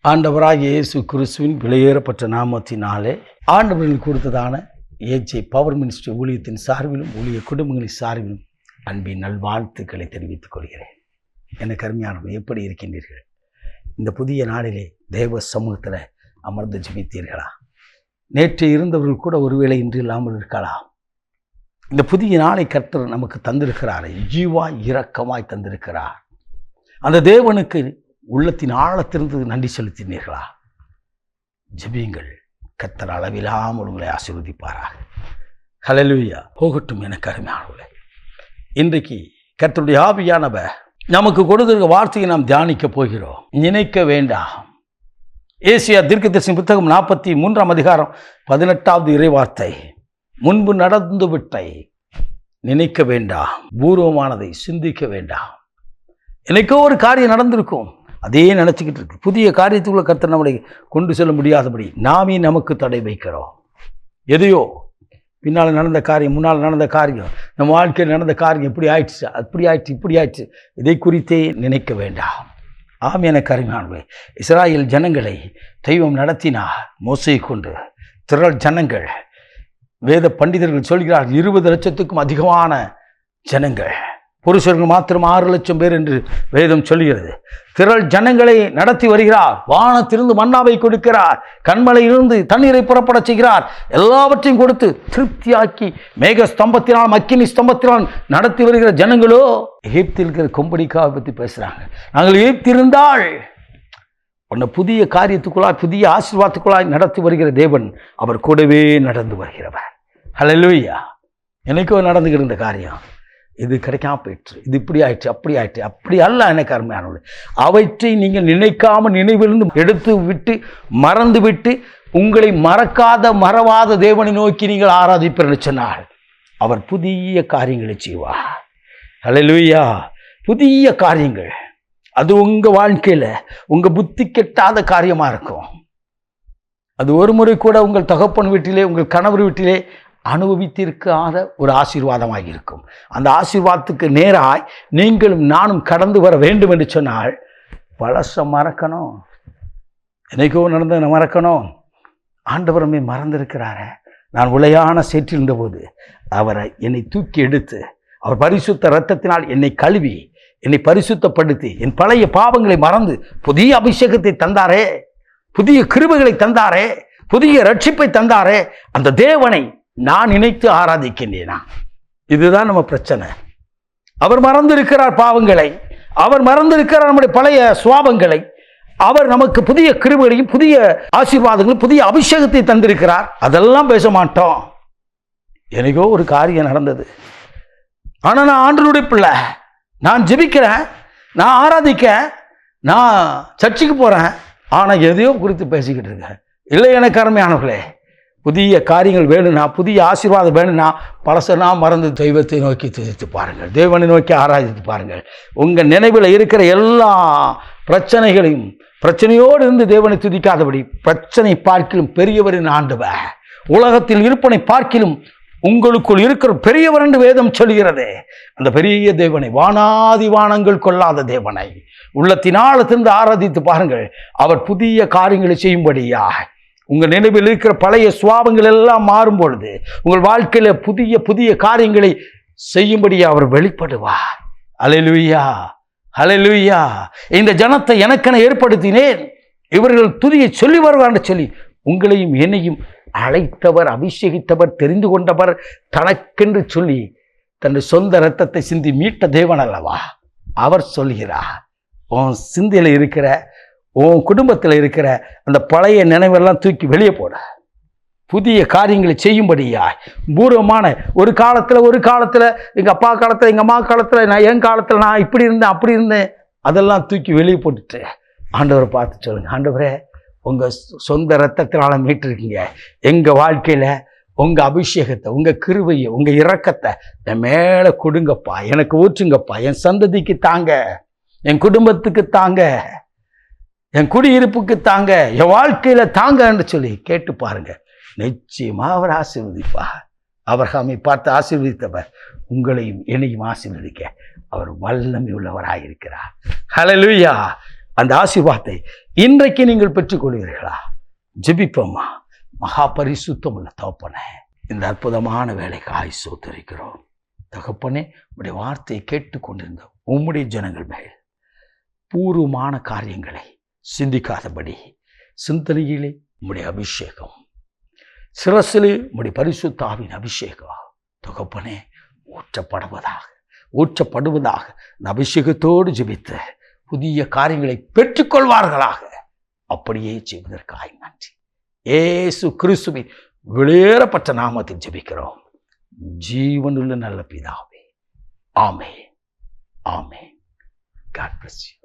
ஆண்டவராகிய இயேசு கிறிஸ்துவின் விலையேறப்பட்ட நாமத்தினாலே ஆண்டவர்கள் கொடுத்ததான ஏஜே பவர் மினிஸ்ட்ரி ஊழியத்தின் சார்பிலும் ஊழிய குடும்பங்களின் சார்பிலும் அன்பின் நல்வாழ்த்துக்களை தெரிவித்துக் கொள்கிறேன். எனக்கு அருமையானவர்கள், எப்படி இருக்கின்றீர்கள்? இந்த புதிய நாளிலே தேவ சமூகத்தில் அமர்ந்து ஜெபித்தீர்களா? நேற்று இருந்தவர்கள் கூட ஒருவேளை இன்று இல்லாமல் இருக்கலாம். இந்த புதிய நாளை கர்த்தர் நமக்கு தந்திருக்கிறார், ஜீவாய் இரக்கமாய் தந்திருக்கிறார். அந்த தேவனுக்கு உள்ளத்தின் ஆழத்திலிருந்து நன்றி செலுத்தினீர்களா? ஜெபியுங்கள், கர்த்தர் அளவில்லாமல் உங்களை ஆசீர்வதிப்பாராக. ஹல்லேலூயா. போகட்டும் எனக்கு அருமையானவர்களே, இன்றைக்கு கர்த்தருடைய ஆவியானவர் நமக்கு கொடுத்திருக்க வார்த்தையை நாம் தியானிக்க போகிறோம். நினைக்க வேண்டாம். ஏசியா தீர்க்கதரிசி புத்தகம் 43 அதிகாரம் 18வது இறைவார்த்தை, முன்பு நடந்துவிட்டை நினைக்க வேண்டாம், பூர்வமானதை சிந்திக்க வேண்டாம். எனக்கோ ஒரு காரியம் நடந்திருக்கும், அதே நினச்சிக்கிட்டு இருக்கு. புதிய காரியத்துக்குள்ள கர்த்தர் நம்மளை கொண்டு செல்ல முடியாதபடி நாமே நமக்கு தடை வைக்கிறோம். எதையோ பின்னால் நடந்த காரியம், முன்னால் நடந்த காரியம், நம்ம வாழ்க்கையில் நடந்த காரியம் இப்படி ஆயிடுச்சு, அப்படி ஆயிடுச்சு, இப்படி ஆயிடுச்சு, இதை குறித்தே நினைக்க வேண்டாம். ஆம் எனக்கு அருமையானவர்களே, இஸ்ராயேல் ஜனங்களை தெய்வம் நடத்தினார் மோசையை கொண்டு. திரள் ஜனங்கள், வேத பண்டிதர்கள் சொல்கிறார் 20 லட்சத்துக்கும் அதிகமான ஜனங்கள், புருஷர்கள் மாத்திரம் 6 லட்சம் பேர் என்று வேதம் சொல்கிறது. திரள் ஜனங்களை நடத்தி வருகிறார். வானத்திலிருந்து மன்னாவை கொடுக்கிறார், கண்மலையிலிருந்து தண்ணீரை புறப்பட செய்கிறார். எல்லாவற்றையும் கொடுத்து திருப்தியாக்கி மேக ஸ்தம்பத்தினால் அக்கினி ஸ்தம்பத்தினால் நடத்தி வருகிற ஜனங்களோ எகிப்தில் இருக்கிற கொம்படிக்காவை பற்றி பேசுகிறாங்க. நாங்கள் எகிப்திருந்தால் உன்னை புதிய காரியத்துக்குள்ளாய், புதிய ஆசீர்வாதத்துக்குள்ளாய் நடத்தி வருகிற தேவன் அவர் கூடவே நடந்து வருகிறவர். ஹல்லேலூயா. எனக்கோ நடந்துகிட்டு இருந்த காரியம் இது கிடைக்காம போயிடுச்சு, இது இப்படி ஆயிடுச்சு, அப்படி ஆயிடுச்சு. அப்படி அல்ல எனக்கு அருமையானவர்களே. அவற்றை நீங்கள் நினைக்காமல் நினைவிலிருந்து எடுத்து விட்டு மறந்து விட்டு உங்களை மறவாத தேவனை நோக்கி நீங்கள் ஆராதிப்பீர்கள் சொன்னால் அவர் புதிய காரியங்களை செய்வார். ஹல்லேலூயா. புதிய காரியங்கள், அது உங்கள் வாழ்க்கையில் உங்கள் புத்தி கெட்டாத காரியமாக இருக்கும். அது ஒரு முறை கூட உங்கள் தகப்பன் வீட்டிலே, உங்கள் கணவர் வீட்டிலே அனுபவித்திருக்காத ஒரு ஆசீர்வாதமாக இருக்கும். அந்த ஆசீர்வாதத்துக்கு நேராய் நீங்களும் நானும் கடந்து வர வேண்டும் என்று சொன்னால் பழச மறக்கணும், என்னைக்கோ நடந்த மறக்கணும். ஆண்டவரமே மறந்திருக்கிறாரே. நான் உளையான சேற்றிருந்த போது அவரை என்னை தூக்கி எடுத்து அவர் பரிசுத்த இரத்தத்தினால் என்னை கழுவி என்னை பரிசுத்தப்படுத்தி என் பழைய பாவங்களை மறந்து புதிய அபிஷேகத்தை தந்தாரே, புதிய கிருபைகளை தந்தாரே, புதிய ரட்சிப்பை தந்தாரே. அந்த தேவனை நான் நினைத்து ஆராதிக்கின்றேனா? இதுதான் நம்ம பிரச்சனை. அவர் மறந்திருக்கிறார் பாவங்களை, அவர் மறந்திருக்கிறார் நம்முடைய பழைய சுவாபங்களை. அவர் நமக்கு புதிய கிருபைகளையும் புதிய ஆசீர்வாதங்களையும் புதிய அபிஷேகத்தை தந்திருக்கிறார். அதெல்லாம் பேச மாட்டோம். எனக்கோ ஒரு காரியம் நடந்தது, ஆனால் நான் ஆண்டவருடைய பிள்ளை, நான் ஜெபிக்கிறேன், நான் ஆராதிக்க, நான் சர்ச்சுக்கு போகிறேன், ஆனால் எதையோ குறித்து பேசிக்கிட்டு இருக்கேன். இல்லை எனக்கு அருமையானவர்களே, புதிய காரியங்கள் வேணும்னா, புதிய ஆசீர்வாதம் வேணும்னா பழசனா மறந்து தெய்வத்தை நோக்கி துதித்து பாருங்கள், தேவனை நோக்கி ஆராதித்து பாருங்கள். உங்கள் நினைவில் இருக்கிற எல்லா பிரச்சனைகளையும், பிரச்சனையோடு இருந்து தேவனை துதிக்காதபடி, பிரச்சனை பார்க்கிலும் பெரியவரின் ஆண்டவர், உலகத்தில் இருப்பனை பார்க்கிலும் உங்களுக்குள் இருக்கிற பெரியவர் என்று வேதம் சொல்கிறது. அந்த பெரிய தேவனை, வானாதி வானங்கள் கொள்ளாத தேவனை உள்ளத்தின் ஆழத்திலிருந்து ஆராதித்து பாருங்கள். அவர் புதிய காரியங்களை செய்யும்படியா உங்கள் நினைவில் இருக்கிற பழைய சுவாபங்கள் எல்லாம் மாறும் பொழுது உங்கள் வாழ்க்கையில புதிய புதிய காரியங்களை செய்யும்படி அவர் வெளிப்படுவார். ஹல்லேலூயா, ஹல்லேலூயா. இந்த ஜனத்தை எனக்கென ஏற்படுத்தினேன், இவர்கள் துதியை சொல்லி வருவார் சொல்லி உங்களையும் என்னையும் அழைத்தவர், அபிஷேகித்தவர், தெரிந்து கொண்டவர், தனக்கென்று சொல்லி தன் சொந்த இரத்தத்தை சிந்தி மீட்ட தேவன் அல்லவா? அவர் சொல்கிறார், உன் சிந்தையில் இருக்கிற, உன் குடும்பத்தில் இருக்கிற அந்த பழைய நினைவெல்லாம் தூக்கி வெளியே போட, புதிய காரியங்களை செய்யும்படியா. பூர்வமான ஒரு காலத்தில் எங்கள் அப்பா காலத்தில், எங்கள் அம்மா காலத்தில், என் காலத்தில் நான் இப்படி இருந்தேன், அப்படி இருந்தேன், அதெல்லாம் தூக்கி வெளியே போட்டுட்டு ஆண்டவரை பார்த்து சொல்லுங்கள், ஆண்டவரே உங்கள் சொந்த இரத்தத்தினால மீட்டிருக்கீங்க, எங்கள் வாழ்க்கையில் உங்கள் அபிஷேகத்தை, உங்கள் கிருபையை, உங்கள் இரக்கத்தை என் மேலே கொடுங்கப்பா, எனக்கு ஊற்றுங்கப்பா, என் சந்ததிக்கு தாங்க, என் குடும்பத்துக்கு தாங்க, என் குடியிருப்புக்கு தாங்க, என் வாழ்க்கையில தாங்க என்று சொல்லி கேட்டு பாருங்க. நிச்சயமா அவர் ஆசீர்வதிப்பார். ஆபிரகாமை பார்த்து ஆசீர்வதித்தவர் உங்களையும் என்னையும் ஆசீர்வதிக்க அவர் வல்லமை உள்ளவராயிருக்கிறார். ஹல்லேலூயா. அந்த ஆசீர்வாதத்தை இன்றைக்கு நீங்கள் பெற்றுக்கொள்வீர்களா? ஜெபிப்போமா. மகா பரிசுத்தம் உள்ள தகப்பனே, இந்த அற்புதமான வேலைக்காய் ஸ்தோத்திரிக்கிறோம். தகப்பனே, உம்முடைய வார்த்தையை கேட்டுக்கொண்டிருந்த உம்முடைய ஜனங்கள் மேல் பூர்வமான காரியங்களை சிந்திக்காதபடி சிந்தனையிலே உம்முடைய அபிஷேகம், சிரசிலே உம்முடைய பரிசுத்த ஆவியின் அபிஷேகம் தகப்பனே ஊற்றப்படுவதாக இந்த அபிஷேகத்தோடு ஜெபித்து புதிய காரியங்களை பெற்றுக்கொள்வார்களாக. அப்படியே செய்வதற்காக நன்றி. இயேசு கிறிஸ்துவின் வெளியேறப்பட்ட நாமத்தில் ஜெபிக்கிறோம், ஜீவனுள்ள நல்ல பிதாவே. ஆமென். ஆமென். God bless you.